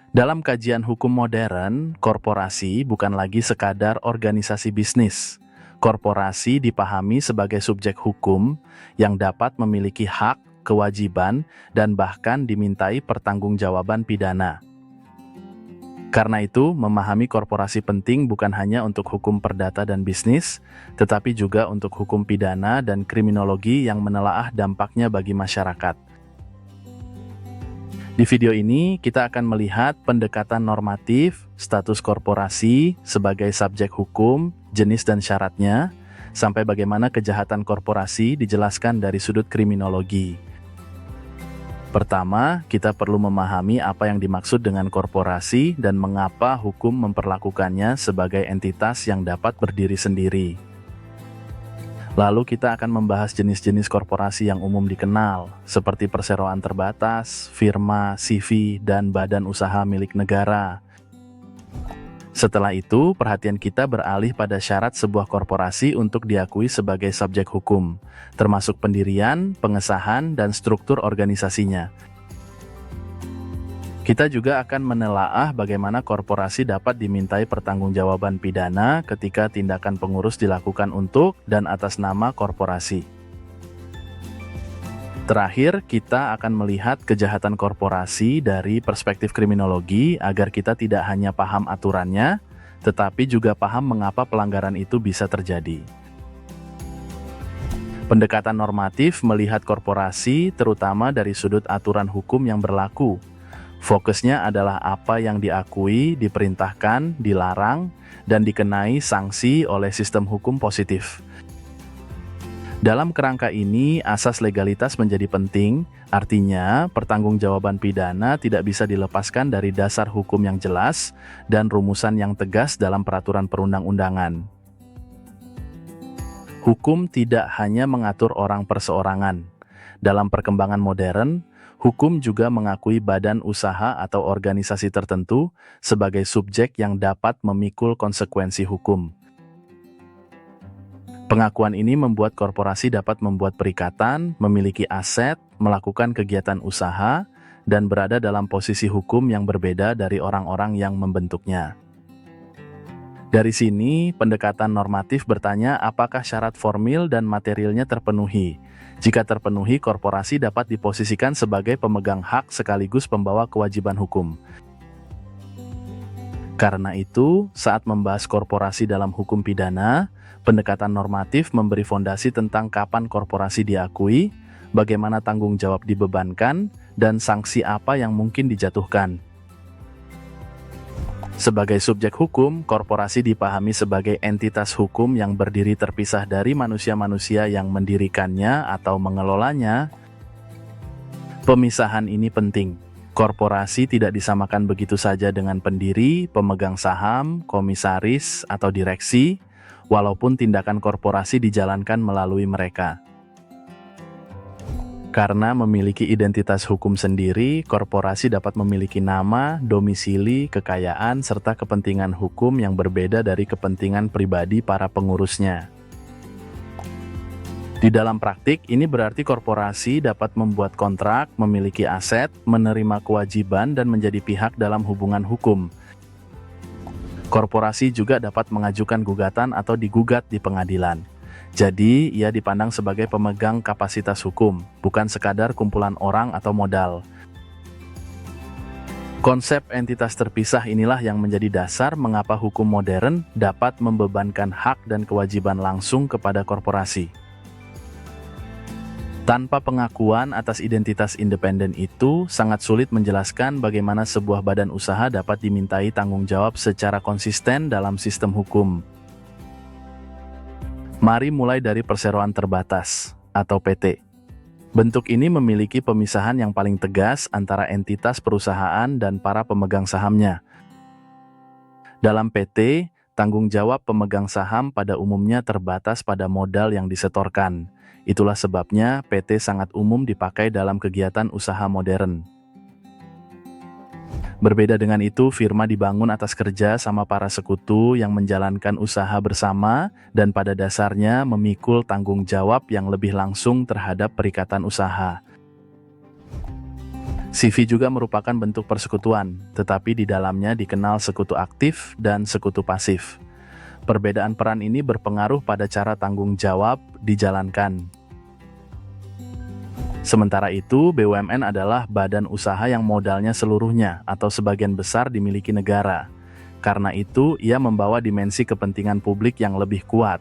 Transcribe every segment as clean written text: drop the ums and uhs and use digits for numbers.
Dalam kajian hukum modern, korporasi bukan lagi sekadar organisasi bisnis. Korporasi dipahami sebagai subjek hukum yang dapat memiliki hak, kewajiban, dan bahkan dimintai pertanggungjawaban pidana. Karena itu, memahami korporasi penting bukan hanya untuk hukum perdata dan bisnis, tetapi juga untuk hukum pidana dan kriminologi yang menelaah dampaknya bagi masyarakat. Di video ini, kita akan melihat pendekatan normatif, status korporasi sebagai subjek hukum, jenis dan syaratnya, sampai bagaimana kejahatan korporasi dijelaskan dari sudut kriminologi. Pertama, kita perlu memahami apa yang dimaksud dengan korporasi dan mengapa hukum memperlakukannya sebagai entitas yang dapat berdiri sendiri. Lalu kita akan membahas jenis-jenis korporasi yang umum dikenal, seperti perseroan terbatas, firma, CV, dan badan usaha milik negara. Setelah itu, perhatian kita beralih pada syarat sebuah korporasi untuk diakui sebagai subjek hukum, termasuk pendirian, pengesahan, dan struktur organisasinya. Kita juga akan menelaah bagaimana korporasi dapat dimintai pertanggungjawaban pidana ketika tindakan pengurus dilakukan untuk dan atas nama korporasi. Terakhir, kita akan melihat kejahatan korporasi dari perspektif kriminologi agar kita tidak hanya paham aturannya, tetapi juga paham mengapa pelanggaran itu bisa terjadi. Pendekatan normatif melihat korporasi terutama dari sudut aturan hukum yang berlaku. Fokusnya adalah apa yang diakui, diperintahkan, dilarang, dan dikenai sanksi oleh sistem hukum positif. Dalam kerangka ini, asas legalitas menjadi penting, artinya pertanggungjawaban pidana tidak bisa dilepaskan dari dasar hukum yang jelas dan rumusan yang tegas dalam peraturan perundang-undangan. Hukum tidak hanya mengatur orang perseorangan. Dalam perkembangan modern, hukum juga mengakui badan usaha atau organisasi tertentu sebagai subjek yang dapat memikul konsekuensi hukum. Pengakuan ini membuat korporasi dapat membuat perikatan, memiliki aset, melakukan kegiatan usaha, dan berada dalam posisi hukum yang berbeda dari orang-orang yang membentuknya. Dari sini, pendekatan normatif bertanya apakah syarat formil dan materialnya terpenuhi. Jika terpenuhi, korporasi dapat diposisikan sebagai pemegang hak sekaligus pembawa kewajiban hukum. Karena itu, saat membahas korporasi dalam hukum pidana, pendekatan normatif memberi fondasi tentang kapan korporasi diakui, bagaimana tanggung jawab dibebankan, dan sanksi apa yang mungkin dijatuhkan. Sebagai subjek hukum, korporasi dipahami sebagai entitas hukum yang berdiri terpisah dari manusia-manusia yang mendirikannya atau mengelolanya. Pemisahan ini penting. Korporasi tidak disamakan begitu saja dengan pendiri, pemegang saham, komisaris, atau direksi, walaupun tindakan korporasi dijalankan melalui mereka. Karena memiliki identitas hukum sendiri, korporasi dapat memiliki nama, domisili, kekayaan, serta kepentingan hukum yang berbeda dari kepentingan pribadi para pengurusnya. Di dalam praktik, ini berarti korporasi dapat membuat kontrak, memiliki aset, menerima kewajiban, dan menjadi pihak dalam hubungan hukum. Korporasi juga dapat mengajukan gugatan atau digugat di pengadilan. Jadi, ia dipandang sebagai pemegang kapasitas hukum, bukan sekadar kumpulan orang atau modal. Konsep entitas terpisah inilah yang menjadi dasar mengapa hukum modern dapat membebankan hak dan kewajiban langsung kepada korporasi. Tanpa pengakuan atas identitas independen itu, sangat sulit menjelaskan bagaimana sebuah badan usaha dapat dimintai tanggung jawab secara konsisten dalam sistem hukum. Mari mulai dari perseroan terbatas, atau PT. Bentuk ini memiliki pemisahan yang paling tegas antara entitas perusahaan dan para pemegang sahamnya. Dalam PT, tanggung jawab pemegang saham pada umumnya terbatas pada modal yang disetorkan. Itulah sebabnya PT sangat umum dipakai dalam kegiatan usaha modern. Berbeda dengan itu, firma dibangun atas kerja sama para sekutu yang menjalankan usaha bersama dan pada dasarnya memikul tanggung jawab yang lebih langsung terhadap perikatan usaha. CV juga merupakan bentuk persekutuan, tetapi di dalamnya dikenal sekutu aktif dan sekutu pasif. Perbedaan peran ini berpengaruh pada cara tanggung jawab dijalankan. Sementara itu, BUMN adalah badan usaha yang modalnya seluruhnya atau sebagian besar dimiliki negara. Karena itu, ia membawa dimensi kepentingan publik yang lebih kuat.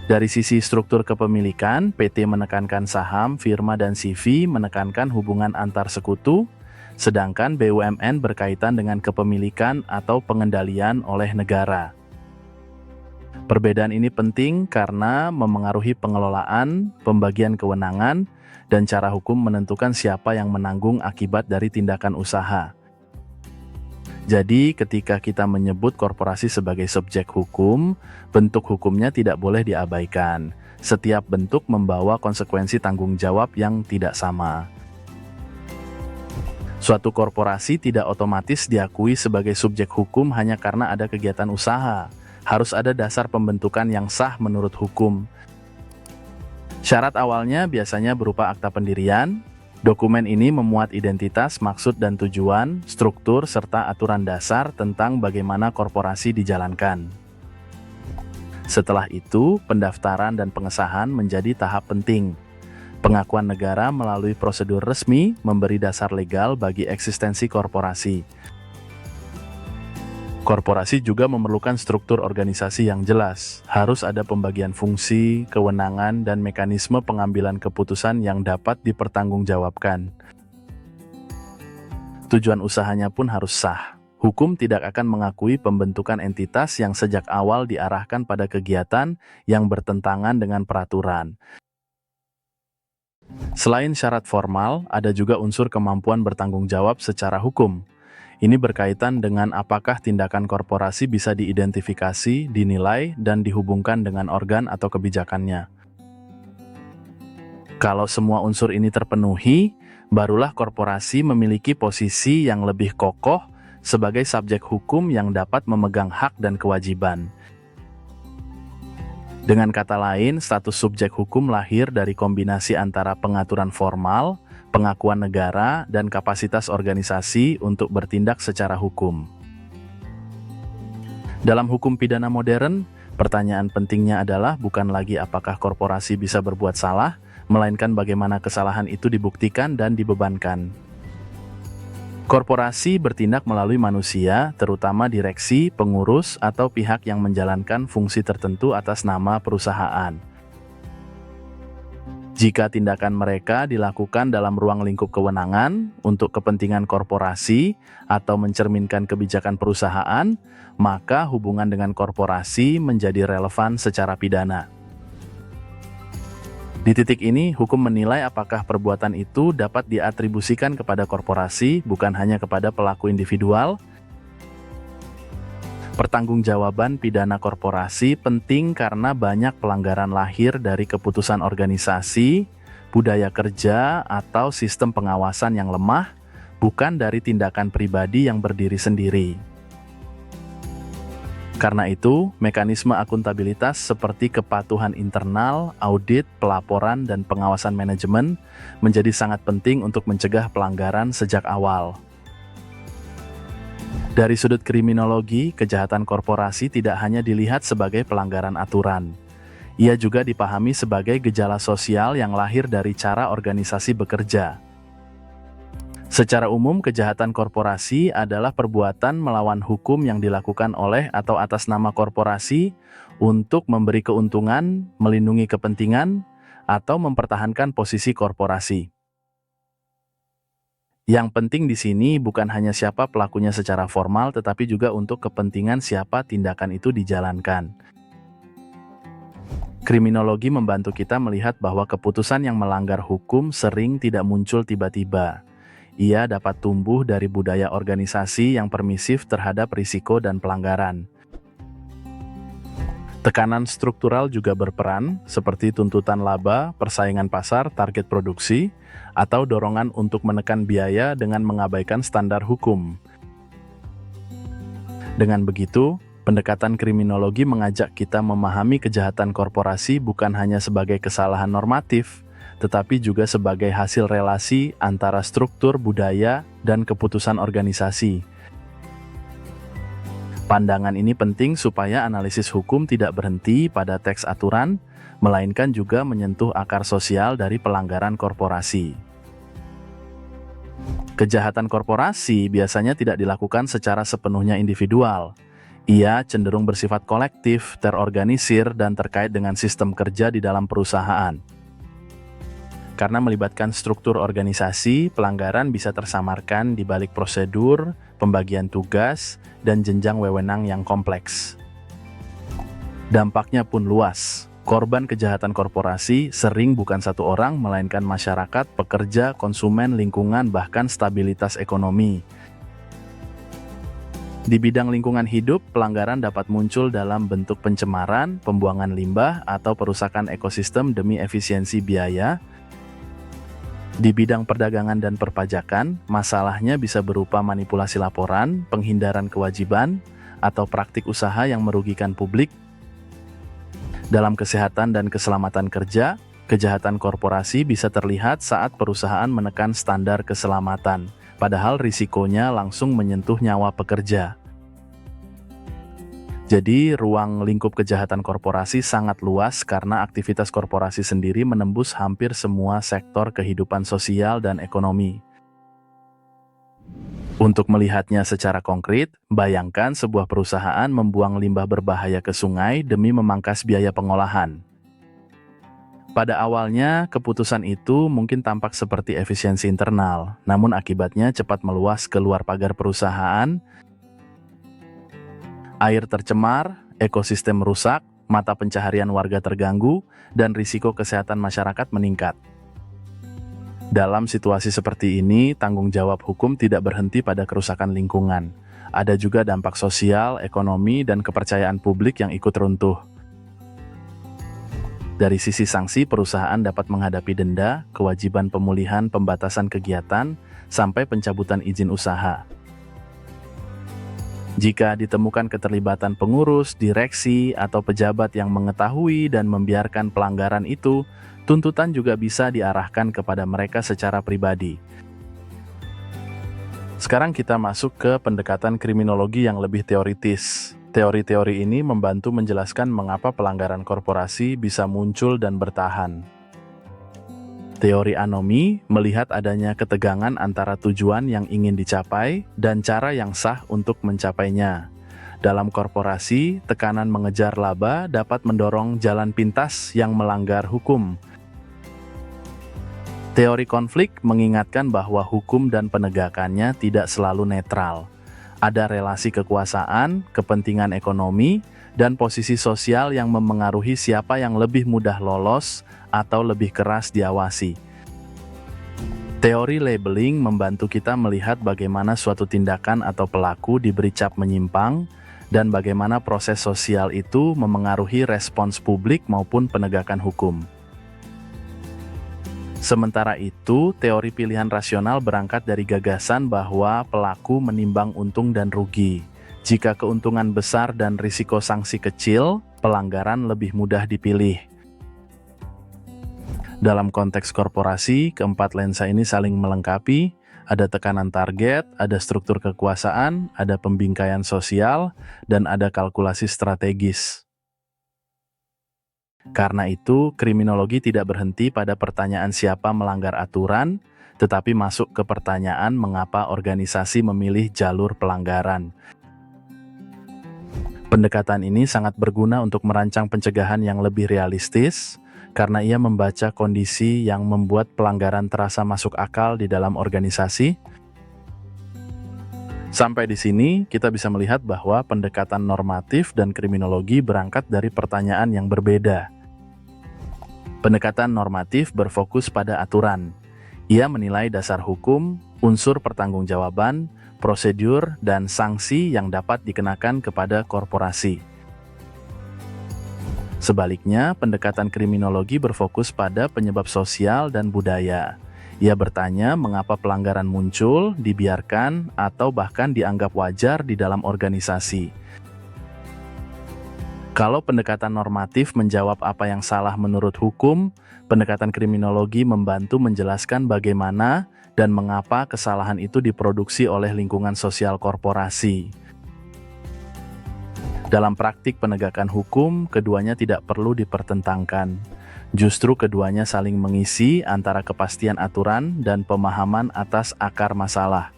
Dari sisi struktur kepemilikan, PT menekankan saham, firma, dan CV menekankan hubungan antar sekutu, sedangkan BUMN berkaitan dengan kepemilikan atau pengendalian oleh negara. Perbedaan ini penting karena memengaruhi pengelolaan, pembagian kewenangan, dan cara hukum menentukan siapa yang menanggung akibat dari tindakan usaha. Jadi, ketika kita menyebut korporasi sebagai subjek hukum, bentuk hukumnya tidak boleh diabaikan. Setiap bentuk membawa konsekuensi tanggung jawab yang tidak sama. Suatu korporasi tidak otomatis diakui sebagai subjek hukum hanya karena ada kegiatan usaha. Harus ada dasar pembentukan yang sah menurut hukum. Syarat awalnya biasanya berupa akta pendirian. Dokumen ini memuat identitas, maksud dan tujuan, struktur, serta aturan dasar tentang bagaimana korporasi dijalankan. Setelah itu, pendaftaran dan pengesahan menjadi tahap penting. Pengakuan negara melalui prosedur resmi memberi dasar legal bagi eksistensi korporasi. Korporasi juga memerlukan struktur organisasi yang jelas. Harus ada pembagian fungsi, kewenangan, dan mekanisme pengambilan keputusan yang dapat dipertanggungjawabkan. Tujuan usahanya pun harus sah. Hukum tidak akan mengakui pembentukan entitas yang sejak awal diarahkan pada kegiatan yang bertentangan dengan peraturan. Selain syarat formal, ada juga unsur kemampuan bertanggung jawab secara hukum. Ini berkaitan dengan apakah tindakan korporasi bisa diidentifikasi, dinilai, dan dihubungkan dengan organ atau kebijakannya. Kalau semua unsur ini terpenuhi, barulah korporasi memiliki posisi yang lebih kokoh sebagai subjek hukum yang dapat memegang hak dan kewajiban. Dengan kata lain, status subjek hukum lahir dari kombinasi antara pengaturan formal, pengakuan negara, dan kapasitas organisasi untuk bertindak secara hukum. Dalam hukum pidana modern, pertanyaan pentingnya adalah bukan lagi apakah korporasi bisa berbuat salah, melainkan bagaimana kesalahan itu dibuktikan dan dibebankan. Korporasi bertindak melalui manusia, terutama direksi, pengurus, atau pihak yang menjalankan fungsi tertentu atas nama perusahaan. Jika tindakan mereka dilakukan dalam ruang lingkup kewenangan untuk kepentingan korporasi atau mencerminkan kebijakan perusahaan, maka hubungan dengan korporasi menjadi relevan secara pidana. Di titik ini, hukum menilai apakah perbuatan itu dapat diatribusikan kepada korporasi, bukan hanya kepada pelaku individual. Pertanggungjawaban pidana korporasi penting karena banyak pelanggaran lahir dari keputusan organisasi, budaya kerja, atau sistem pengawasan yang lemah, bukan dari tindakan pribadi yang berdiri sendiri. Karena itu, mekanisme akuntabilitas seperti kepatuhan internal, audit, pelaporan, dan pengawasan manajemen menjadi sangat penting untuk mencegah pelanggaran sejak awal. Dari sudut kriminologi, kejahatan korporasi tidak hanya dilihat sebagai pelanggaran aturan. Ia juga dipahami sebagai gejala sosial yang lahir dari cara organisasi bekerja. Secara umum, kejahatan korporasi adalah perbuatan melawan hukum yang dilakukan oleh atau atas nama korporasi untuk memberi keuntungan, melindungi kepentingan, atau mempertahankan posisi korporasi. Yang penting di sini bukan hanya siapa pelakunya secara formal, tetapi juga untuk kepentingan siapa tindakan itu dijalankan. Kriminologi membantu kita melihat bahwa keputusan yang melanggar hukum sering tidak muncul tiba-tiba. Ia dapat tumbuh dari budaya organisasi yang permisif terhadap risiko dan pelanggaran. Tekanan struktural juga berperan, seperti tuntutan laba, persaingan pasar, target produksi, atau dorongan untuk menekan biaya dengan mengabaikan standar hukum. Dengan begitu, pendekatan kriminologi mengajak kita memahami kejahatan korporasi bukan hanya sebagai kesalahan normatif, tetapi juga sebagai hasil relasi antara struktur budaya dan keputusan organisasi. Pandangan ini penting supaya analisis hukum tidak berhenti pada teks aturan, melainkan juga menyentuh akar sosial dari pelanggaran korporasi. Kejahatan korporasi biasanya tidak dilakukan secara sepenuhnya individual. Ia cenderung bersifat kolektif, terorganisir, dan terkait dengan sistem kerja di dalam perusahaan. Karena melibatkan struktur organisasi, pelanggaran bisa tersamarkan di balik prosedur, pembagian tugas, dan jenjang wewenang yang kompleks. Dampaknya pun luas. Korban kejahatan korporasi sering bukan satu orang, melainkan masyarakat, pekerja, konsumen, lingkungan, bahkan stabilitas ekonomi. Di bidang lingkungan hidup, pelanggaran dapat muncul dalam bentuk pencemaran, pembuangan limbah, atau perusakan ekosistem demi efisiensi biaya. Di bidang perdagangan dan perpajakan, masalahnya bisa berupa manipulasi laporan, penghindaran kewajiban, atau praktik usaha yang merugikan publik. Dalam kesehatan dan keselamatan kerja, kejahatan korporasi bisa terlihat saat perusahaan menekan standar keselamatan, padahal risikonya langsung menyentuh nyawa pekerja. Jadi, ruang lingkup kejahatan korporasi sangat luas karena aktivitas korporasi sendiri menembus hampir semua sektor kehidupan sosial dan ekonomi. Untuk melihatnya secara konkret, bayangkan sebuah perusahaan membuang limbah berbahaya ke sungai demi memangkas biaya pengolahan. Pada awalnya, keputusan itu mungkin tampak seperti efisiensi internal, namun akibatnya cepat meluas keluar pagar perusahaan. Air tercemar, ekosistem rusak, mata pencaharian warga terganggu, dan risiko kesehatan masyarakat meningkat. Dalam situasi seperti ini, tanggung jawab hukum tidak berhenti pada kerusakan lingkungan. Ada juga dampak sosial, ekonomi, dan kepercayaan publik yang ikut runtuh. Dari sisi sanksi, perusahaan dapat menghadapi denda, kewajiban pemulihan, pembatasan kegiatan, sampai pencabutan izin usaha. Jika ditemukan keterlibatan pengurus, direksi, atau pejabat yang mengetahui dan membiarkan pelanggaran itu, tuntutan juga bisa diarahkan kepada mereka secara pribadi. Sekarang kita masuk ke pendekatan kriminologi yang lebih teoritis. Teori-teori ini membantu menjelaskan mengapa pelanggaran korporasi bisa muncul dan bertahan. Teori anomi melihat adanya ketegangan antara tujuan yang ingin dicapai dan cara yang sah untuk mencapainya. Dalam korporasi, tekanan mengejar laba dapat mendorong jalan pintas yang melanggar hukum. Teori konflik mengingatkan bahwa hukum dan penegakannya tidak selalu netral. Ada relasi kekuasaan, kepentingan ekonomi, dan posisi sosial yang memengaruhi siapa yang lebih mudah lolos atau lebih keras diawasi. Teori labeling membantu kita melihat bagaimana suatu tindakan atau pelaku diberi cap menyimpang dan bagaimana proses sosial itu memengaruhi respons publik maupun penegakan hukum. Sementara itu, teori pilihan rasional berangkat dari gagasan bahwa pelaku menimbang untung dan rugi. Jika keuntungan besar dan risiko sanksi kecil, pelanggaran lebih mudah dipilih. Dalam konteks korporasi, keempat lensa ini saling melengkapi. Ada tekanan target, ada struktur kekuasaan, ada pembingkaian sosial, dan ada kalkulasi strategis. Karena itu, kriminologi tidak berhenti pada pertanyaan siapa melanggar aturan, tetapi masuk ke pertanyaan mengapa organisasi memilih jalur pelanggaran. Pendekatan ini sangat berguna untuk merancang pencegahan yang lebih realistis, karena ia membaca kondisi yang membuat pelanggaran terasa masuk akal di dalam organisasi. Sampai di sini, kita bisa melihat bahwa pendekatan normatif dan kriminologi berangkat dari pertanyaan yang berbeda. Pendekatan normatif berfokus pada aturan. Ia menilai dasar hukum, unsur pertanggungjawaban, prosedur, dan sanksi yang dapat dikenakan kepada korporasi. Sebaliknya, pendekatan kriminologi berfokus pada penyebab sosial dan budaya. Ia bertanya mengapa pelanggaran muncul, dibiarkan, atau bahkan dianggap wajar di dalam organisasi. Kalau pendekatan normatif menjawab apa yang salah menurut hukum, pendekatan kriminologi membantu menjelaskan bagaimana dan mengapa kesalahan itu diproduksi oleh lingkungan sosial korporasi. Dalam praktik penegakan hukum, keduanya tidak perlu dipertentangkan. Justru keduanya saling mengisi antara kepastian aturan dan pemahaman atas akar masalah.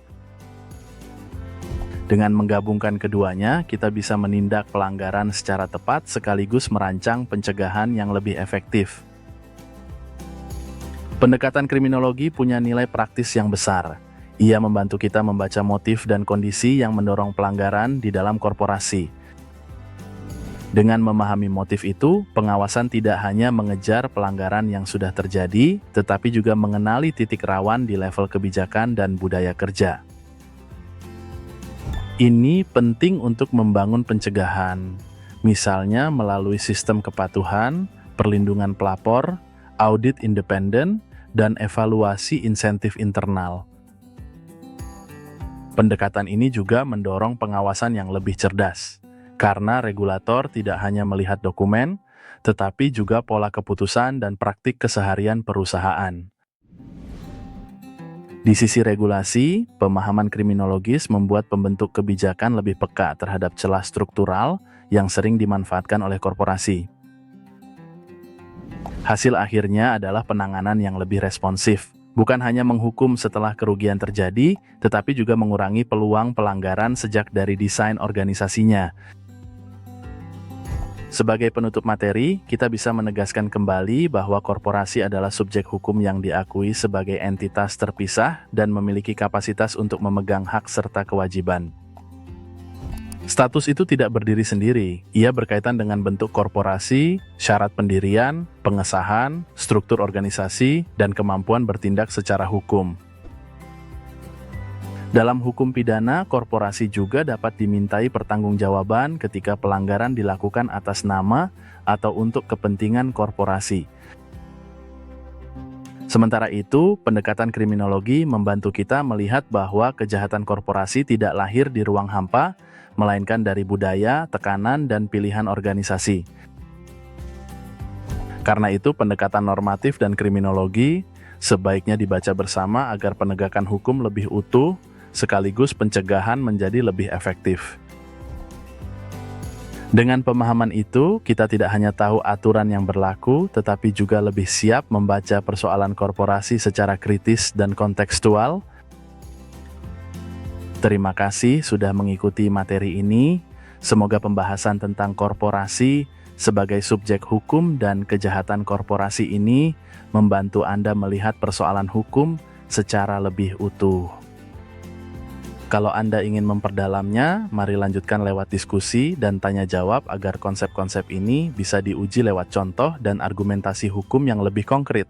Dengan menggabungkan keduanya, kita bisa menindak pelanggaran secara tepat sekaligus merancang pencegahan yang lebih efektif. Pendekatan kriminologi punya nilai praktis yang besar. Ia membantu kita membaca motif dan kondisi yang mendorong pelanggaran di dalam korporasi. Dengan memahami motif itu, pengawasan tidak hanya mengejar pelanggaran yang sudah terjadi, tetapi juga mengenali titik rawan di level kebijakan dan budaya kerja. Ini penting untuk membangun pencegahan, misalnya melalui sistem kepatuhan, perlindungan pelapor, audit independen, dan evaluasi insentif internal. Pendekatan ini juga mendorong pengawasan yang lebih cerdas, karena regulator tidak hanya melihat dokumen, tetapi juga pola keputusan dan praktik keseharian perusahaan. Di sisi regulasi, pemahaman kriminologis membuat pembentuk kebijakan lebih peka terhadap celah struktural yang sering dimanfaatkan oleh korporasi. Hasil akhirnya adalah penanganan yang lebih responsif, bukan hanya menghukum setelah kerugian terjadi, tetapi juga mengurangi peluang pelanggaran sejak dari desain organisasinya. Sebagai penutup materi, kita bisa menegaskan kembali bahwa korporasi adalah subjek hukum yang diakui sebagai entitas terpisah dan memiliki kapasitas untuk memegang hak serta kewajiban. Status itu tidak berdiri sendiri, ia berkaitan dengan bentuk korporasi, syarat pendirian, pengesahan, struktur organisasi, dan kemampuan bertindak secara hukum. Dalam hukum pidana, korporasi juga dapat dimintai pertanggungjawaban ketika pelanggaran dilakukan atas nama atau untuk kepentingan korporasi. Sementara itu, pendekatan kriminologi membantu kita melihat bahwa kejahatan korporasi tidak lahir di ruang hampa, melainkan dari budaya, tekanan, dan pilihan organisasi. Karena itu, pendekatan normatif dan kriminologi sebaiknya dibaca bersama agar penegakan hukum lebih utuh, sekaligus pencegahan menjadi lebih efektif. Dengan pemahaman itu, kita tidak hanya tahu aturan yang berlaku, tetapi juga lebih siap membaca persoalan korporasi secara kritis dan kontekstual. Terima kasih sudah mengikuti materi ini. Semoga pembahasan tentang korporasi sebagai subjek hukum dan kejahatan korporasi ini membantu Anda melihat persoalan hukum secara lebih utuh. Kalau Anda ingin memperdalamnya, mari lanjutkan lewat diskusi dan tanya jawab agar konsep-konsep ini bisa diuji lewat contoh dan argumentasi hukum yang lebih konkret.